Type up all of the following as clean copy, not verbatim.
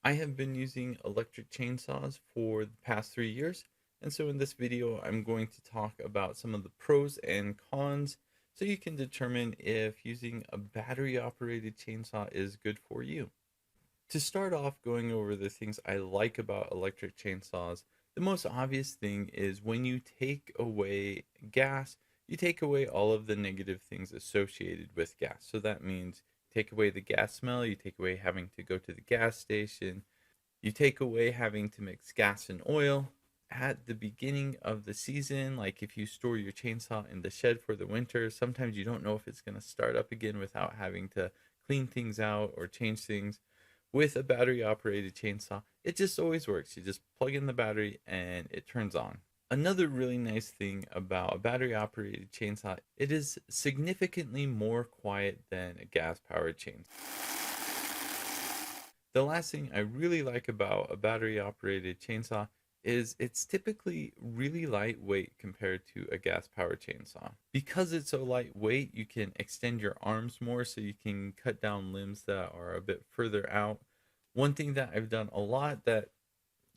I have been using electric chainsaws for the past 3 years, and so in this video, I'm going to talk about some of the pros and cons so you can determine if using a battery operated chainsaw is good for you. To start off going over the things I like about electric chainsaws, the most obvious thing is when you take away gas, you take away all of the negative things associated with gas. So that means take away the gas smell, you take away having to go to the gas station, you take away having to mix gas and oil. At the beginning of the season, like if you store your chainsaw in the shed for the winter, sometimes you don't know if it's going to start up again without having to clean things out or change things. With a battery operated chainsaw, it just always works. You just plug in the battery and it turns on. Another really nice thing about a battery operated chainsaw, it is significantly more quiet than a gas powered chainsaw. The last thing I really like about a battery operated chainsaw is it's typically really lightweight compared to a gas powered chainsaw. Because it's so lightweight, you can extend your arms more so you can cut down limbs that are a bit further out. One thing that I've done a lot that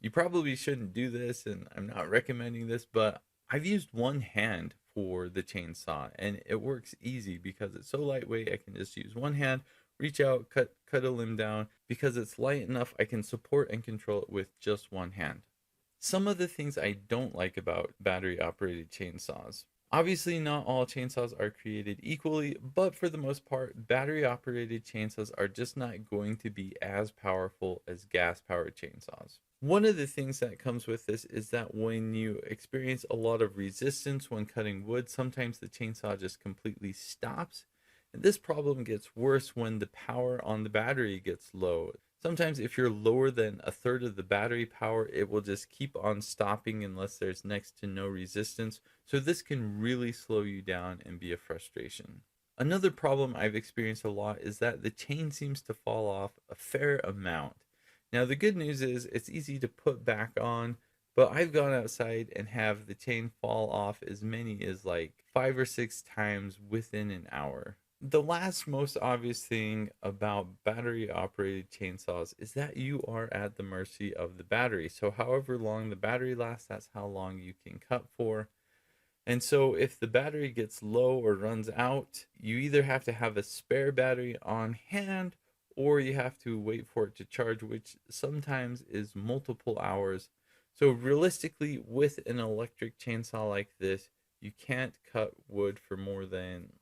you probably shouldn't do this, and I'm not recommending this, but I've used one hand for the chainsaw and it works easy because it's so lightweight. I can just use one hand, reach out, cut a limb down. Because it's light enough, I can support and control it with just one hand. Some of the things I don't like about battery operated chainsaws. Obviously, not all chainsaws are created equally, but for the most part, battery operated chainsaws are just not going to be as powerful as gas powered chainsaws. One of the things that comes with this is that when you experience a lot of resistance when cutting wood, sometimes the chainsaw just completely stops. And this problem gets worse when the power on the battery gets low. Sometimes if you're lower than a third of the battery power, it will just keep on stopping unless there's next to no resistance. So this can really slow you down and be a frustration. Another problem I've experienced a lot is that the chain seems to fall off a fair amount. Now the good news is it's easy to put back on, but I've gone outside and have the chain fall off as many as like 5 or 6 times within an hour. The last most obvious thing about battery operated chainsaws is that you are at the mercy of the battery. So however long the battery lasts, that's how long you can cut for. And so if the battery gets low or runs out, you either have to have a spare battery on hand or you have to wait for it to charge, which sometimes is multiple hours. So realistically, with an electric chainsaw like this, you can't cut wood for more than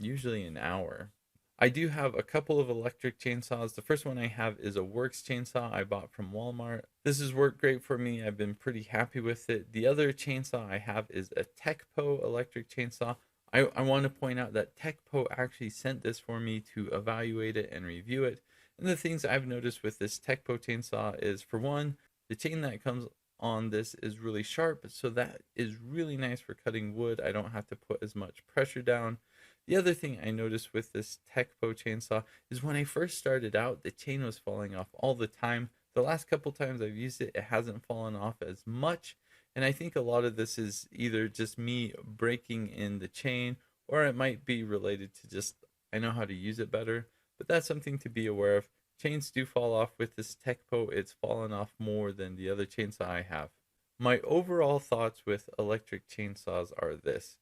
usually an hour. I do have a couple of electric chainsaws. The first one I have is a Worx chainsaw I bought from Walmart. This has worked great for me. I've been pretty happy with it. The other chainsaw I have is a Teccpo electric chainsaw. I want to point out that Teccpo actually sent this for me to evaluate it and review it. And the things I've noticed with this Teccpo chainsaw is, for one, the chain that comes on this is really sharp, so that is really nice for cutting wood. I don't have to put as much pressure down. The other thing I noticed with this Teccpo chainsaw is when I first started out, the chain was falling off all the time. The last couple times I've used it, it hasn't fallen off as much. And I think a lot of this is either just me breaking in the chain, or it might be related to just I know how to use it better. But that's something to be aware of. Chains do fall off with this Teccpo. It's fallen off more than the other chainsaw I have. My overall thoughts with electric chainsaws are this: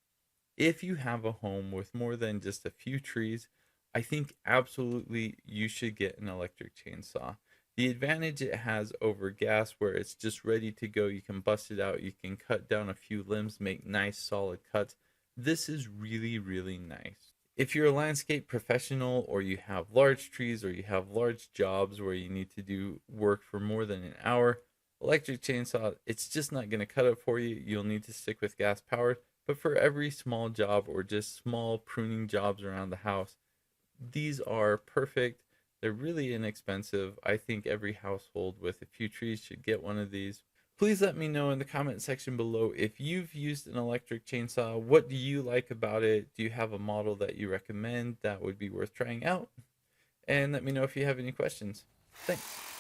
if you have a home with more than just a few trees, I think absolutely you should get an electric chainsaw. The advantage it has over gas, where it's just ready to go, you can bust it out, you can cut down a few limbs, make nice solid cuts. This is really, really nice. If you're a landscape professional or you have large trees or you have large jobs where you need to do work for more than an hour, electric chainsaw, it's just not going to cut it for you. You'll need to stick with gas powered. But for every small job or just small pruning jobs around the house, these are perfect. They're really inexpensive. I think every household with a few trees should get one of these. Please let me know in the comment section below if you've used an electric chainsaw. What do you like about it? Do you have a model that you recommend that would be worth trying out? And let me know if you have any questions. Thanks.